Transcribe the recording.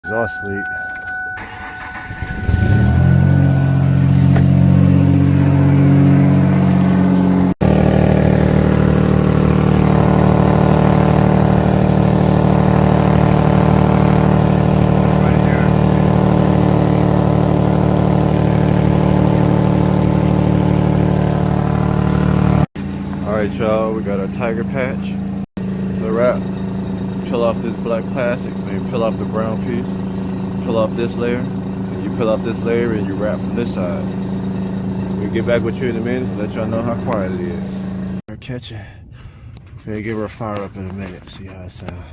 Exhaust leak. Alright y'all, we got our tiger patch, the wrap. Peel off this black plastic, maybe peel off the brown piece, peel off this layer, and you peel off this layer and you wrap from this side. We'll get back with you in a minute to let y'all know how quiet it is. We're catching. We're gonna give her a fire up in a minute, see how it sounds.